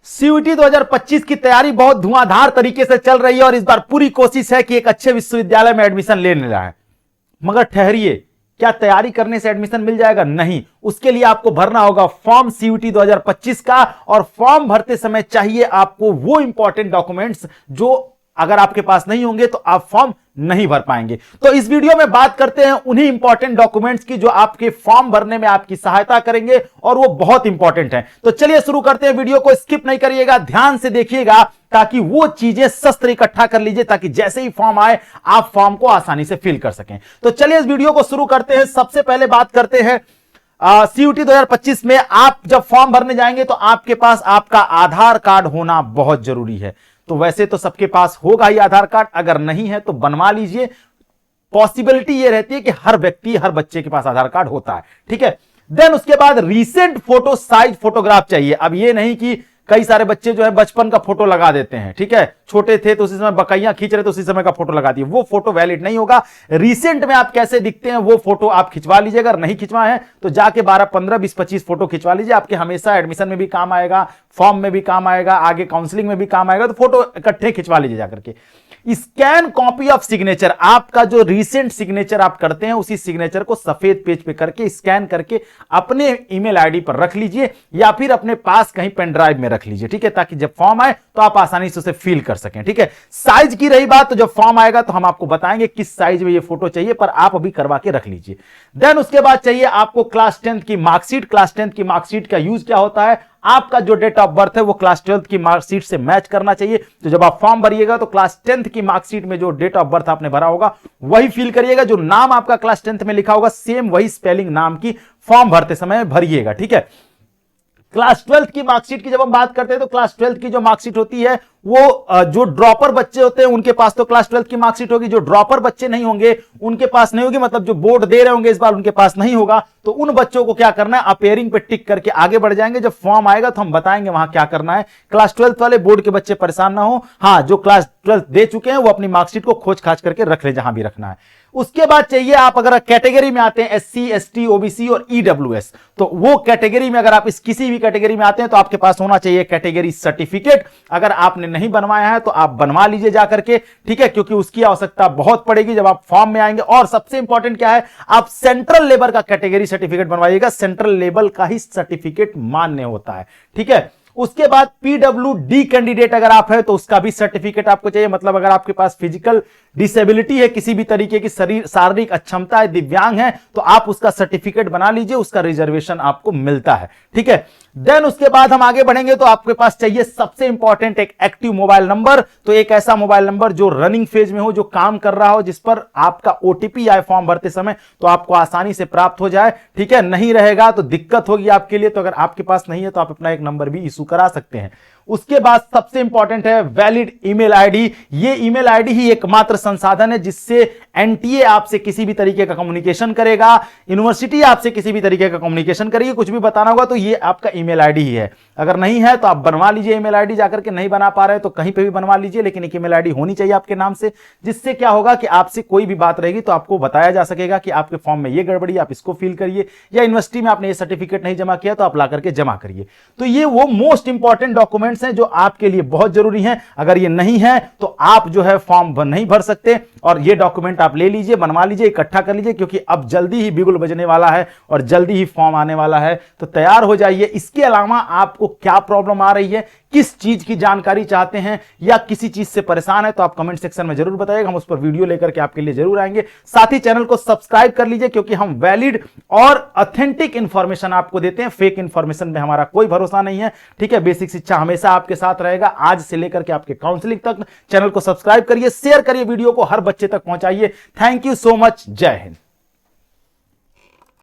CUET 2025 की तैयारी बहुत धुआंधार तरीके से चल रही है और इस बार पूरी कोशिश है कि एक अच्छे विश्वविद्यालय में एडमिशन लेने जाए। मगर ठहरिए, क्या तैयारी करने से एडमिशन मिल जाएगा? नहीं, उसके लिए आपको भरना होगा फॉर्म सीयूईटी 2025 का। और फॉर्म भरते समय चाहिए आपको वो इंपॉर्टेंट डॉक्यूमेंट्स जो अगर आपके पास नहीं होंगे तो आप फॉर्म नहीं भर पाएंगे। तो इस वीडियो में बात करते हैं उन्हीं इंपॉर्टेंट डॉक्यूमेंट्स की जो आपके फॉर्म भरने में आपकी सहायता करेंगे और वो बहुत इंपॉर्टेंट हैं। तो चलिए शुरू करते हैं। वीडियो को स्किप नहीं करिएगा, ध्यान से देखिएगा ताकि वो चीजें शस्त्र इकट्ठा कर लीजिए ताकि जैसे ही फॉर्म आए आप फॉर्म को आसानी से फिल कर सकें। तो चलिए इस वीडियो को शुरू करते हैं। सबसे पहले बात करते हैं सीयूईटी 2025 में आप जब फॉर्म भरने जाएंगे तो आपके पास आपका आधार कार्ड होना बहुत जरूरी है। तो वैसे तो सबके पास होगा ही आधार कार्ड, अगर नहीं है तो बनवा लीजिए। पॉसिबिलिटी ये रहती है कि हर व्यक्ति, हर बच्चे के पास आधार कार्ड होता है, ठीक है। देन उसके बाद रीसेंट फोटो साइज फोटोग्राफ चाहिए। अब ये नहीं कि कई सारे बच्चे जो है बचपन का फोटो लगा देते हैं, ठीक है, छोटे थे तो उसी समय बकैया खींच रहे तो उसी समय का फोटो लगा दिए, वो फोटो वैलिड नहीं होगा। रिसेंट में आप कैसे दिखते हैं वो फोटो आप खिंचवा लीजिए। अगर नहीं खिंचवाए हैं तो जाके 12, 15, 20, 25 फोटो खिंचवा लीजिए। आपके हमेशा एडमिशन में भी काम आएगा, फॉर्म में भी काम आएगा, आगे काउंसलिंग में भी काम आएगा। तो फोटो इकट्ठे खिंचवा लीजिए जाकर के। स्कैन कॉपी ऑफ सिग्नेचर, आपका जो रीसेंट सिग्नेचर आप करते हैं उसी सिग्नेचर को सफेद पेज पे करके स्कैन करके अपने ईमेल आईडी पर रख लीजिए या फिर अपने पास कहीं पेन ड्राइव में रख लीजिए, ठीक है, ताकि जब फॉर्म आए तो आप आसानी से उसे फिल कर सकें, ठीक है। साइज की रही बात तो जब फॉर्म आएगा तो हम आपको बताएंगे किस साइज में ये फोटो चाहिए, पर आप अभी करवा के रख लीजिए। देन उसके बाद चाहिए आपको क्लास 10 की मार्कशीट। क्लास 10 की मार्कशीट का यूज क्या होता है? आपका जो डेट ऑफ बर्थ है वो क्लास 12 की मार्कशीट से मैच करना चाहिए। तो जब आप फॉर्म भरिएगा तो क्लास 10 की मार्कशीट में जो डेट ऑफ बर्थ आपने भरा होगा वही फिल करिएगा। जो नाम आपका क्लास 10 में लिखा होगा सेम वही स्पेलिंग नाम की फॉर्म भरते समय भरिएगा, ठीक है। क्लास 12 की मार्कशीट की जब हम बात करते हैं तो क्लास 12 की जो मार्कशीट होती है वो जो ड्रॉपर बच्चे होते हैं उनके पास तो क्लास 12 की मार्कशीट होगी। जो ड्रॉपर बच्चे नहीं होंगे उनके पास नहीं होगी, मतलब जो बोर्ड दे रहे होंगे इस बार उनके पास नहीं होगा। तो उन बच्चों को क्या करना है, अपेयरिंग पे टिक करके आगे बढ़ जाएंगे। जब फॉर्म आएगा तो हम बताएंगे वहां क्या करना है। क्लास 12 वाले बोर्ड के बच्चे परेशान ना हो। हाँ, जो क्लास 12 दे चुके हैं वो अपनी मार्कशीट को खोज खाज करके रख ले जहां भी रखना है। उसके बाद चाहिए आप अगर कैटेगरी में आते हैं SC, ST, OBC और EWS, तो वो कैटेगरी में अगर आप इस किसी भी कैटेगरी में आते हैं तो आपके पास होना चाहिए कैटेगरी सर्टिफिकेट। अगर आपने नहीं बनवाया है तो आप बनवा लीजिए जाकर के, ठीक है, क्योंकि उसकी आवश्यकता बहुत पड़ेगी जब आप फॉर्म में आएंगे। और सबसे इंपॉर्टेंट क्या है, आप सेंट्रल लेवल का कैटेगरी सर्टिफिकेट बनवाइएगा। सेंट्रल लेवल का ही सर्टिफिकेट मान्य होता है, ठीक है। उसके बाद PWD कैंडिडेट अगर आप है तो उसका भी सर्टिफिकेट आपको चाहिए। मतलब अगर आपके पास फिजिकल डिसेबिलिटी है, किसी भी तरीके की शारीरिक अक्षमता है, दिव्यांग है, तो आप उसका सर्टिफिकेट बना लीजिए, उसका रिजर्वेशन आपको मिलता है, ठीक है। देन उसके बाद हम आगे बढ़ेंगे तो आपके पास चाहिए सबसे इंपॉर्टेंट एक एक्टिव मोबाइल नंबर। तो एक ऐसा मोबाइल नंबर जो रनिंग फेज में हो, जो काम कर रहा हो, जिस पर आपका OTP आए फॉर्म भरते समय तो आपको आसानी से प्राप्त हो जाए, ठीक है। नहीं रहेगा तो दिक्कत होगी आपके लिए। तो अगर आपके पास नहीं है तो आप अपना एक नंबर भी इशू करा सकते हैं। उसके बाद सबसे इंपॉर्टेंट है वैलिड ईमेल आईडी। ये ईमेल आईडी ही एकमात्र संसाधन है जिससे NTA आपसे किसी भी तरीके का कम्युनिकेशन करेगा, यूनिवर्सिटी आपसे किसी भी तरीके का कम्युनिकेशन करेगी, कुछ भी बताना होगा तो ये आपका ईमेल आईडी ही है। अगर नहीं है तो आप बनवा लीजिए ईमेल आईडी जाकर के। नहीं बना पा रहे तो कहीं पे भी बनवा लीजिए, लेकिन एक ईमेल आईडी होनी चाहिए आपके नाम से, जिससे क्या होगा कि आपसे कोई भी बात रहेगी तो आपको बताया जा सकेगा कि आपके फॉर्म में ये गड़बड़ी, आप इसको फिल करिए, या यूनिवर्सिटी में आपने ये सर्टिफिकेट नहीं जमा किया तो आप ला करके जमा करिए। तो ये वो मोस्ट इंपॉर्टेंट डॉक्यूमेंट्स हैं जो आपके लिए बहुत जरूरी हैं। अगर ये नहीं है तो आप जो है फॉर्म नहीं भर सकते। और ये डॉक्यूमेंट आप ले लीजिए, बनवा लीजिए, इकट्ठा कर लीजिए, क्योंकि अब जल्दी ही बिगुल बजने वाला है और जल्दी ही फॉर्म आने वाला है। तो तैयार हो जाइए। इसके अलावा आपको क्या प्रॉब्लम आ रही है, किस चीज की जानकारी चाहते हैं, या किसी चीज से परेशान है तो आप कमेंट सेक्शन में जरूर बताइएगा। हम उस पर वीडियो लेकर के आपके लिए जरूर आएंगे। साथ ही चैनल को सब्सक्राइब कर लीजिए, क्योंकि हम वैलिड और ऑथेंटिक इंफॉर्मेशन आपको देते हैं। फेक इंफॉर्मेशन में हमारा कोई भरोसा नहीं है, ठीक है। बेसिक शिक्षा हमेशा आपके साथ रहेगा, आज से लेकर के आपके काउंसलिंग तक। चैनल को सब्सक्राइब करिए, शेयर करिए, वीडियो को हर बच्चे तक पहुंचाइए। Thank you so much. जय हिंद।